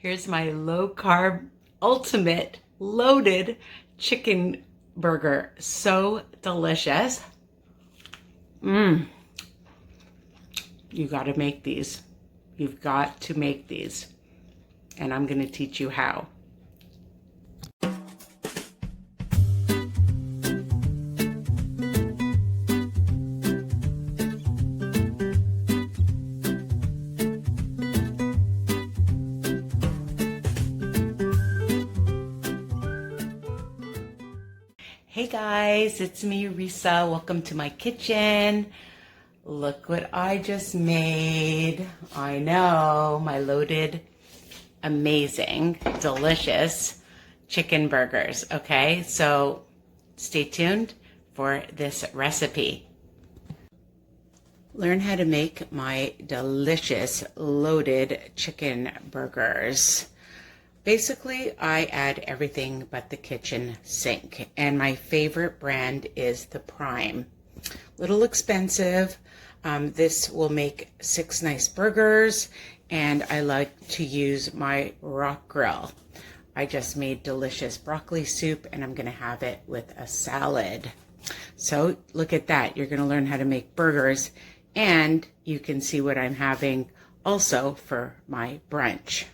Here's my low carb, ultimate loaded chicken burger. So delicious. You got to make these. You've got to make these. And I'm going to teach you how. Hey guys, it's me, Risa. Welcome to my kitchen. Look what I just made. I know, my loaded, amazing, delicious chicken burgers. Okay, so stay tuned for this recipe. Learn how to make my delicious loaded chicken burgers. Basically, I add everything but the kitchen sink, and my favorite brand is the Prime. Little expensive. This will make 6 nice burgers, and I like to use my rock grill. I just made delicious broccoli soup, and I'm going to have it with a salad. So look at that. You're going to learn how to make burgers, and you can see what I'm having also for my brunch.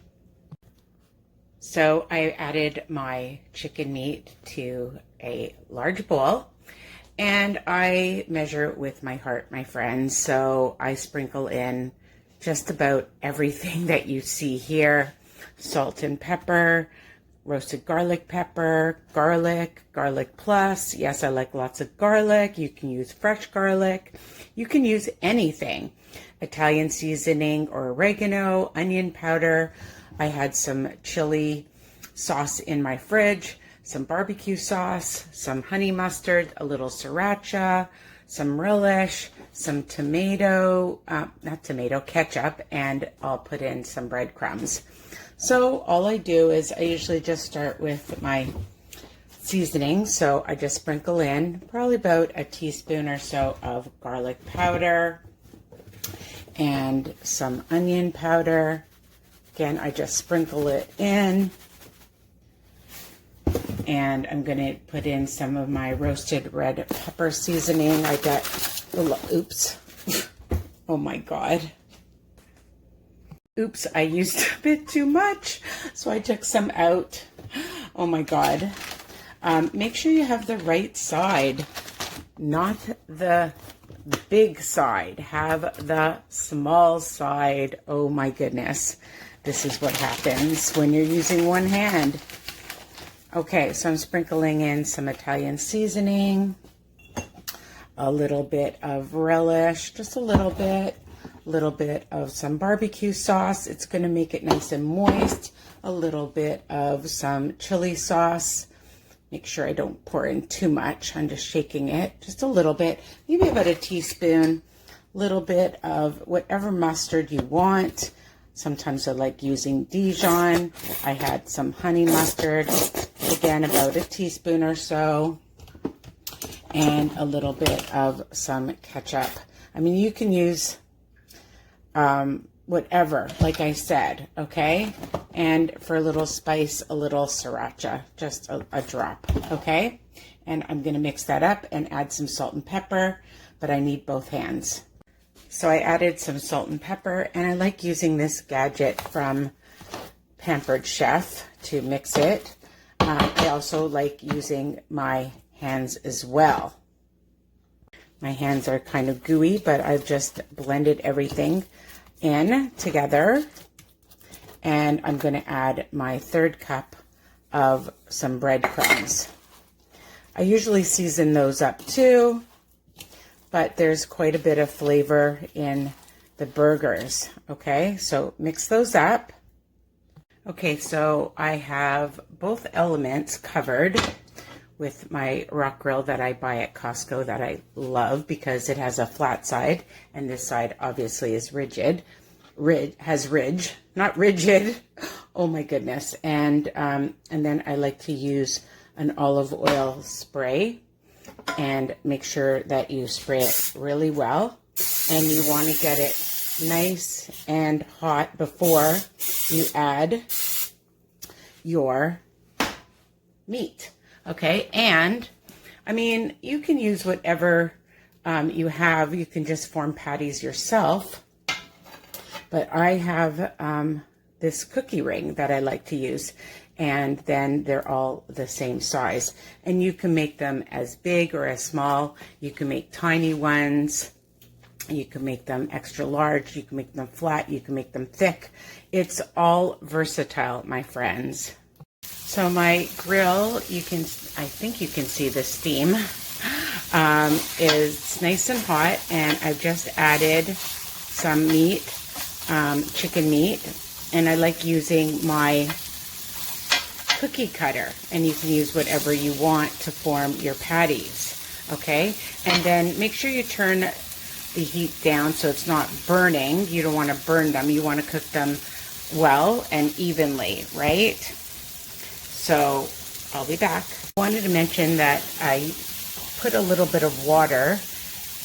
So I added my chicken meat to a large bowl, and I measure it with my heart, my friends. So I sprinkle in just about everything that you see here: salt and pepper, roasted garlic pepper, garlic plus. Yes, I like lots of garlic. You can use fresh garlic. You can use anything. Italian seasoning or oregano, onion powder. I had some chili sauce in my fridge, some barbecue sauce, some honey mustard, a little sriracha, some relish, some ketchup, and I'll put in some breadcrumbs. So all I do is I usually just start with my seasoning. So I just sprinkle in probably about a teaspoon or so of garlic powder and some onion powder. Again, I just sprinkle it in, and I'm going to put in some of my roasted red pepper seasoning. I got, oops, oh my God. Oops, I used a bit too much, so I took some out. Oh my God. Make sure you have the right side, not the big side. Have the small side. Oh my goodness. This is what happens when you're using one hand. Okay, so I'm sprinkling in some Italian seasoning, a little bit of relish, just a little bit of some barbecue sauce. It's going to make it nice and moist. A little bit of some chili sauce. Make sure I don't pour in too much. I'm just shaking it just a little bit, maybe about a teaspoon. Little bit of whatever mustard you want. Sometimes I like using Dijon. I had some honey mustard, again about a teaspoon or so, and a little bit of some ketchup. I mean, you can use whatever, like I said, okay? And for a little spice, a little sriracha, just a drop, okay? And I'm going to mix that up and add some salt and pepper, but I need both hands. So I added some salt and pepper, and I like using this gadget from Pampered Chef to mix it. I also like using my hands as well. My hands are kind of gooey, but I've just blended everything in together. And I'm going to add my 1/3 cup of some breadcrumbs. I usually season those up too, but there's quite a bit of flavor in the burgers. Okay, so mix those up. Okay, so I have both elements covered with my rock grill that I buy at Costco that I love because it has a flat side, and this side obviously is rigid. Not rigid. Oh my goodness. And then I like to use an olive oil spray, and make sure that you spray it really well. And you want to get it nice and hot before you add your meat. Okay, and I mean, you can use whatever you have. You can just form patties yourself, but I have this cookie ring that I like to use, and then they're all the same size, and you can make them as big or as small. You can make tiny ones, you can make them extra large, you can make them flat, you can make them thick. It's all versatile, my friends. So my grill, I think you can see the steam, is nice and hot, and I've just added some meat, chicken meat, and I like using my cookie cutter, and you can use whatever you want to form your patties, okay? And then make sure you turn the heat down so it's not burning. You don't want to burn them. You want to cook them well and evenly, right? So I'll be back. I wanted to mention that I put a little bit of water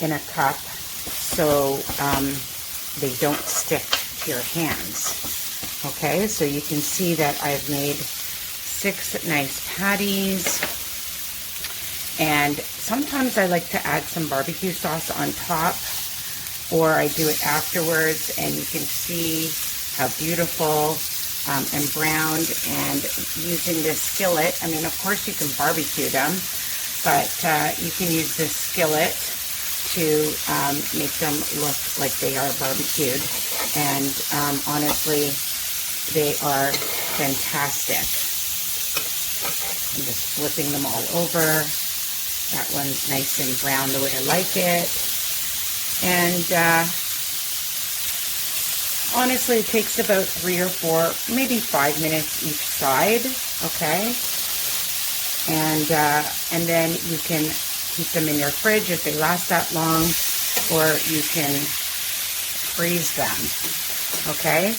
in a cup so they don't stick to your hands. Okay, so you can see that I've made 6 nice patties, and sometimes I like to add some barbecue sauce on top, or I do it afterwards, and you can see how beautiful and browned. And using this skillet, I mean, of course you can barbecue them, but you can use this skillet to make them look like they are barbecued, and honestly, they are fantastic. I'm just flipping them all over. That one's nice and brown the way I like it. And honestly, it takes about 3 or 4, maybe 5 minutes each side, okay? And then you can keep them in your fridge if they last that long, or you can freeze them, okay?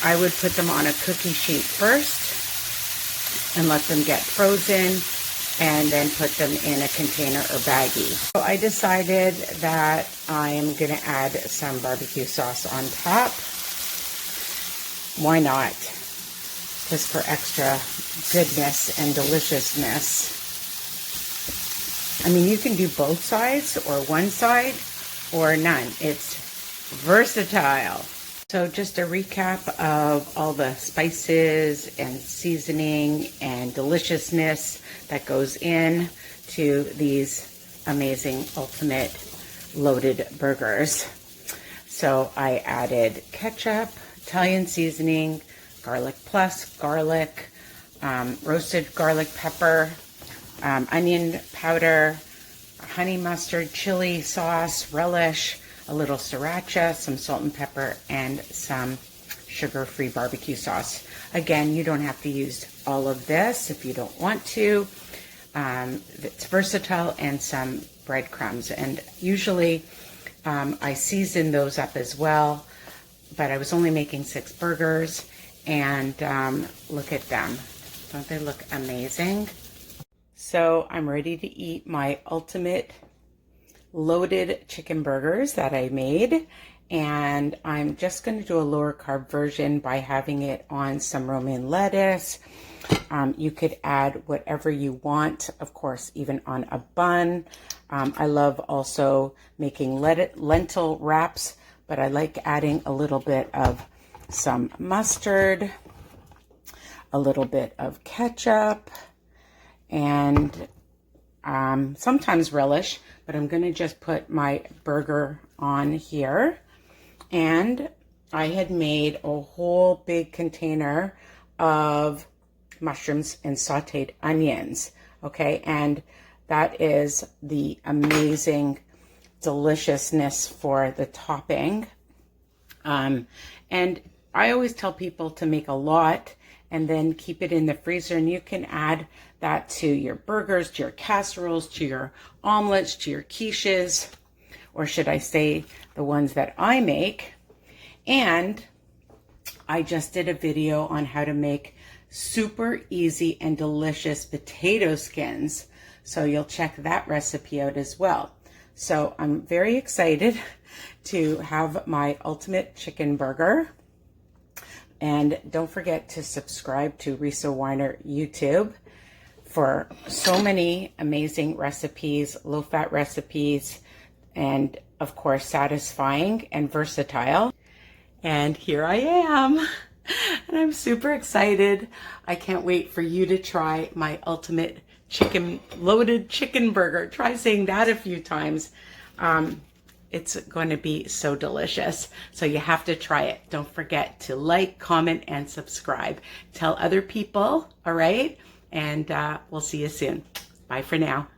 I would put them on a cookie sheet first and let them get frozen, and then put them in a container or baggie. So I decided that I am going to add some barbecue sauce on top. Why not? Just for extra goodness and deliciousness. I mean, you can do both sides, or one side, or none. It's versatile. So just a recap of all the spices and seasoning and deliciousness that goes in to these amazing ultimate loaded burgers. So I added ketchup, Italian seasoning, garlic plus garlic, roasted garlic pepper, onion powder, honey mustard, chili sauce, relish, a little sriracha, some salt and pepper, and some sugar-free barbecue sauce. Again, you don't have to use all of this if you don't want to. It's versatile, and some breadcrumbs. And usually I season those up as well, but I was only making 6 burgers, and look at them. Don't they look amazing? So I'm ready to eat my ultimate loaded chicken burgers that I made, and I'm just going to do a lower carb version by having it on some romaine lettuce. You could add whatever you want, of course, even on a bun. I love also making lentil wraps, but I like adding a little bit of some mustard, a little bit of ketchup, and sometimes relish, but I'm going to just put my burger on here. And I had made a whole big container of mushrooms and sauteed onions, okay? And that is the amazing deliciousness for the topping. And I always tell people to make a lot and then keep it in the freezer, and you can add that to your burgers, to your casseroles, to your omelets, to your quiches, or should I say the ones that I make. And I just did a video on how to make super easy and delicious potato skins, so you'll check that recipe out as well. So I'm very excited to have my ultimate chicken burger. And don't forget to subscribe to Risa Weiner YouTube for so many amazing recipes, low-fat recipes, and of course, satisfying and versatile. And here I am, and I'm super excited. I can't wait for you to try my ultimate loaded chicken burger. Try saying that a few times. It's going to be so delicious. So you have to try it. Don't forget to like, comment, and subscribe. Tell other people, all right? And we'll see you soon. Bye for now.